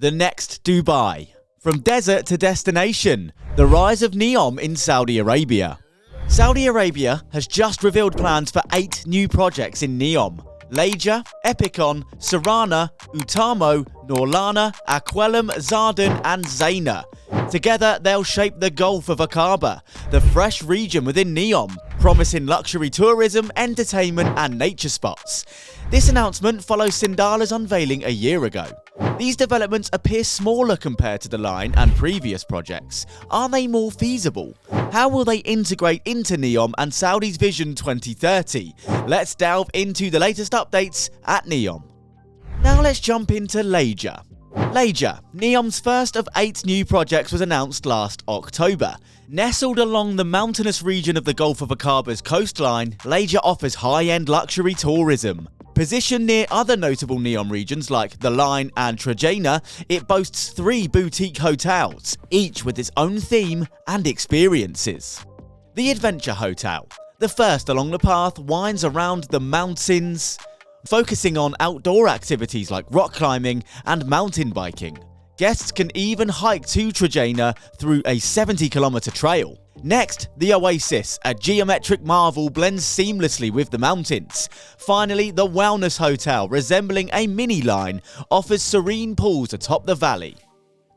The next Dubai. From desert to destination, the rise of Neom in Saudi Arabia. Saudi Arabia has just revealed plans for 8 new projects in Neom: Leja, Epicon, Sarana, Utamo, Norana, Aalum, Zardan and Zaina. Together, they'll shape the Gulf of Aqaba, the fresh region within Neom, promising luxury tourism, entertainment and nature spots. This announcement follows Sindala's unveiling a year ago. These developments appear smaller compared to the line and previous projects. Are they more feasible? How will they integrate into Neom and Saudi's Vision 2030? Let's delve into the latest updates at Neom. Now let's jump into Leja. Leja, Neom's first of 8 new projects, was announced last October. Nestled along the mountainous region of the Gulf of Aqaba's coastline, Leja offers high-end luxury tourism. Positioned near other notable Neom regions like The Line and Trojana, it boasts 3 boutique hotels, each with its own theme and experiences. The Adventure Hotel, the first along the path, winds around the mountains, focusing on outdoor activities like rock climbing and mountain biking. Guests can even hike to Trojana through a 70-kilometer trail. Next, the Oasis, a geometric marvel, blends seamlessly with the mountains. Finally, the Wellness Hotel, resembling a mini line, offers serene pools atop the valley.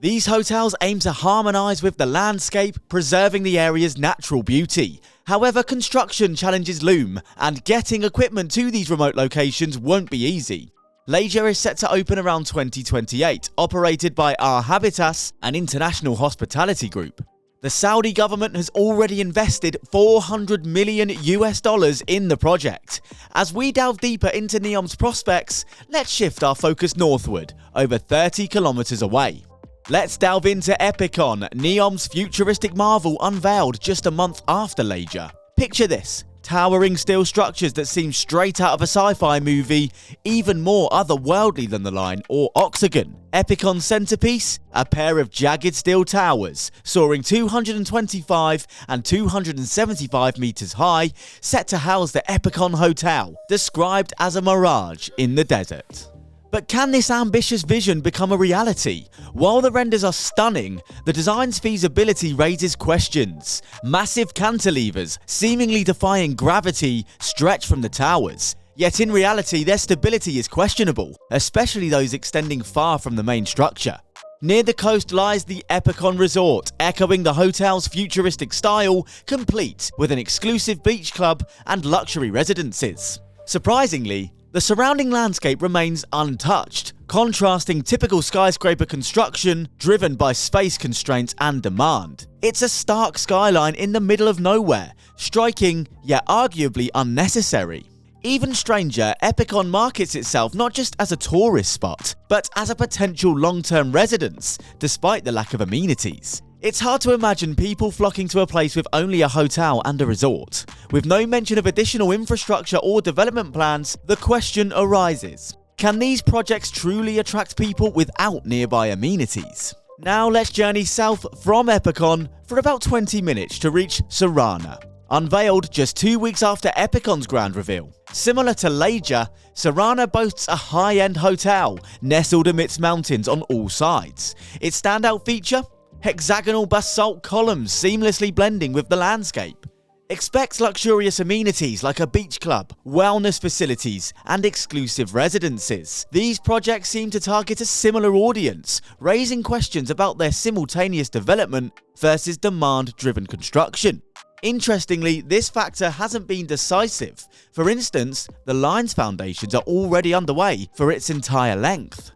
These hotels aim to harmonise with the landscape, preserving the area's natural beauty. However, construction challenges loom, and getting equipment to these remote locations won't be easy. Leja is set to open around 2028, operated by Our Habitas, an international hospitality group. The Saudi government has already invested $400 million in the project. As we delve deeper into Neom's prospects, let's shift our focus northward, over 30 kilometers away. Let's delve into Epicon, Neom's futuristic marvel unveiled just a month after Leja. Picture this: towering steel structures that seem straight out of a sci-fi movie, even more otherworldly than The Line or Oxygen. Epicon's centerpiece? A pair of jagged steel towers, soaring 225 and 275 meters high, set to house the Epicon Hotel, described as a mirage in the desert. But can this ambitious vision become a reality? While the renders are stunning, the design's feasibility raises questions. Massive cantilevers, seemingly defying gravity, stretch from the towers. Yet in reality, their stability is questionable, especially those extending far from the main structure. Near the coast lies the Epicon Resort, echoing the hotel's futuristic style, complete with an exclusive beach club and luxury residences. Surprisingly, the surrounding landscape remains untouched, contrasting typical skyscraper construction driven by space constraints and demand. It's a stark skyline in the middle of nowhere, striking yet arguably unnecessary. Even stranger, Epicon markets itself not just as a tourist spot, but as a potential long-term residence, despite the lack of amenities. It's hard to imagine people flocking to a place with only a hotel and a resort. With no mention of additional infrastructure or development plans, the question arises: can these projects truly attract people without nearby amenities? Now let's journey south from Epicon for about 20 minutes to reach Sarana. Unveiled just 2 weeks after Epicon's grand reveal. Similar to Leja, Sarana boasts a high-end hotel nestled amidst mountains on all sides. Its standout feature? Hexagonal basalt columns seamlessly blending with the landscape. Expect luxurious amenities like a beach club, wellness facilities, and exclusive residences. These projects seem to target a similar audience, raising questions about their simultaneous development versus demand-driven construction. Interestingly, this factor hasn't been decisive. For instance, the Line's foundations are already underway for its entire length.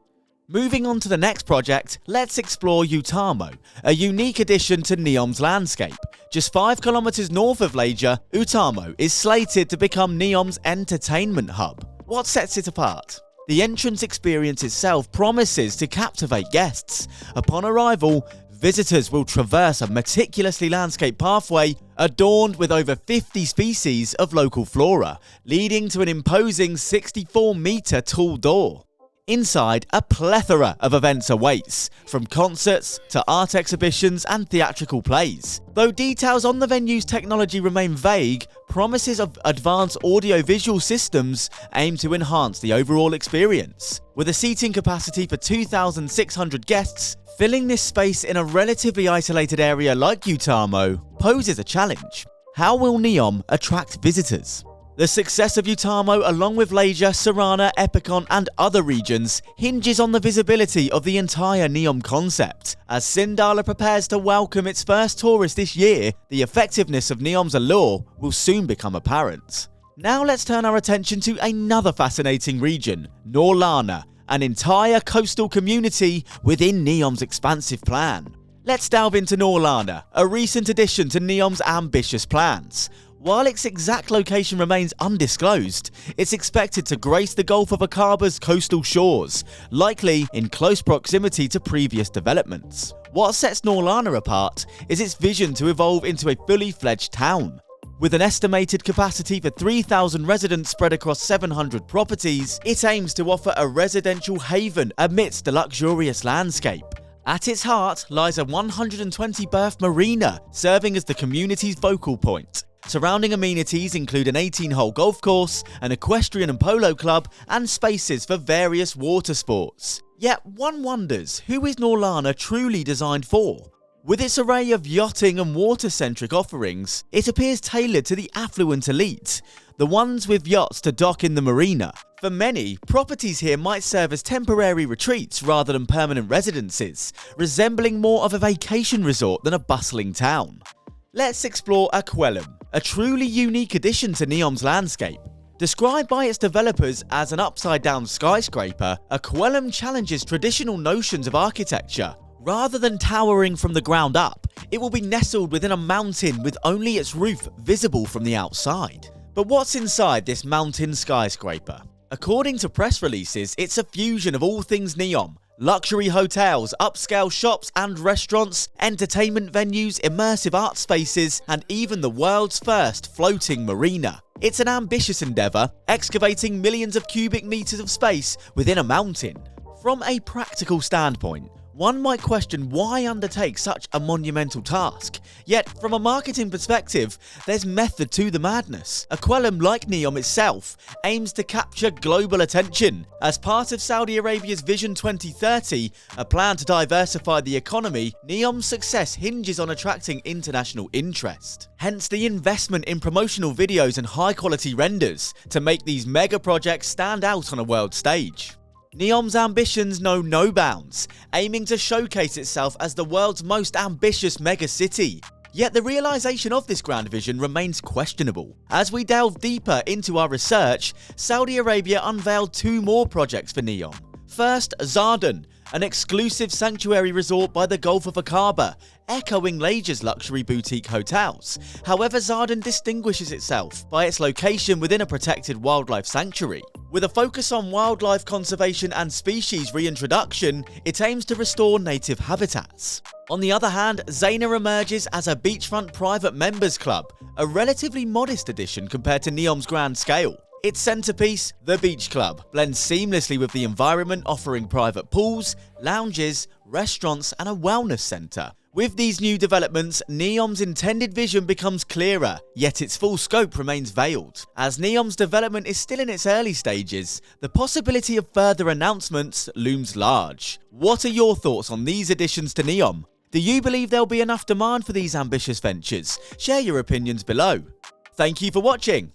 Moving on to the next project, let's explore Utamo, a unique addition to Neom's landscape. Just 5 kilometers north of Leja, Utamo is slated to become Neom's entertainment hub. What sets it apart? The entrance experience itself promises to captivate guests. Upon arrival, visitors will traverse a meticulously landscaped pathway adorned with over 50 species of local flora, leading to an imposing 64-meter tall door. Inside, a plethora of events awaits, from concerts to art exhibitions and theatrical plays. Though details on the venue's technology remain vague, promises of advanced audio-visual systems aim to enhance the overall experience. With a seating capacity for 2,600 guests, filling this space in a relatively isolated area like Utamo poses a challenge. How will Neom attract visitors? The success of Utamo, along with Leisure, Sarana, Epicon and other regions, hinges on the visibility of the entire Neom concept. As Sindala prepares to welcome its first tourist this year, the effectiveness of Neom's allure will soon become apparent. Now let's turn our attention to another fascinating region, Norana, an entire coastal community within Neom's expansive plan. Let's delve into Norana, a recent addition to Neom's ambitious plans. While its exact location remains undisclosed, it's expected to grace the Gulf of Akaba's coastal shores, likely in close proximity to previous developments. What sets Norana apart is its vision to evolve into a fully fledged town. With an estimated capacity for 3,000 residents spread across 700 properties, it aims to offer a residential haven amidst a luxurious landscape. At its heart lies a 120-berth marina, serving as the community's focal point. Surrounding amenities include an 18-hole golf course, an equestrian and polo club, and spaces for various water sports. Yet one wonders, who is Norana truly designed for? With its array of yachting and water-centric offerings, it appears tailored to the affluent elite, the ones with yachts to dock in the marina. For many, properties here might serve as temporary retreats rather than permanent residences, resembling more of a vacation resort than a bustling town. Let's explore Aalum, a truly unique addition to Neom's landscape. Described by its developers as an upside-down skyscraper, Aalum challenges traditional notions of architecture. Rather than towering from the ground up, it will be nestled within a mountain with only its roof visible from the outside. But what's inside this mountain skyscraper? According to press releases, it's a fusion of all things Neom. Luxury hotels, upscale shops and restaurants, entertainment venues, immersive art spaces, and even the world's first floating marina. It's an ambitious endeavour, excavating millions of cubic meters of space within a mountain. From a practical standpoint, one might question why undertake such a monumental task. Yet, from a marketing perspective, there's method to the madness. Aalum, like Neom itself, aims to capture global attention. As part of Saudi Arabia's Vision 2030, a plan to diversify the economy, Neom's success hinges on attracting international interest. Hence the investment in promotional videos and high-quality renders to make these mega projects stand out on a world stage. Neom's ambitions know no bounds, aiming to showcase itself as the world's most ambitious megacity. Yet the realization of this grand vision remains questionable. As we delve deeper into our research, Saudi Arabia unveiled two more projects for Neom. First, Zardan, an exclusive sanctuary resort by the Gulf of Akaba, echoing Leisure's luxury boutique hotels. However, Zardan distinguishes itself by its location within a protected wildlife sanctuary. With a focus on wildlife conservation and species reintroduction, it aims to restore native habitats. On the other hand, Zaina emerges as a beachfront private members club, a relatively modest addition compared to Neom's grand scale. Its centerpiece, the Beach Club, blends seamlessly with the environment, offering private pools, lounges, restaurants, and a wellness center. With these new developments, Neom's intended vision becomes clearer, yet its full scope remains veiled. As Neom's development is still in its early stages, the possibility of further announcements looms large. What are your thoughts on these additions to Neom? Do you believe there'll be enough demand for these ambitious ventures? Share your opinions below. Thank you for watching.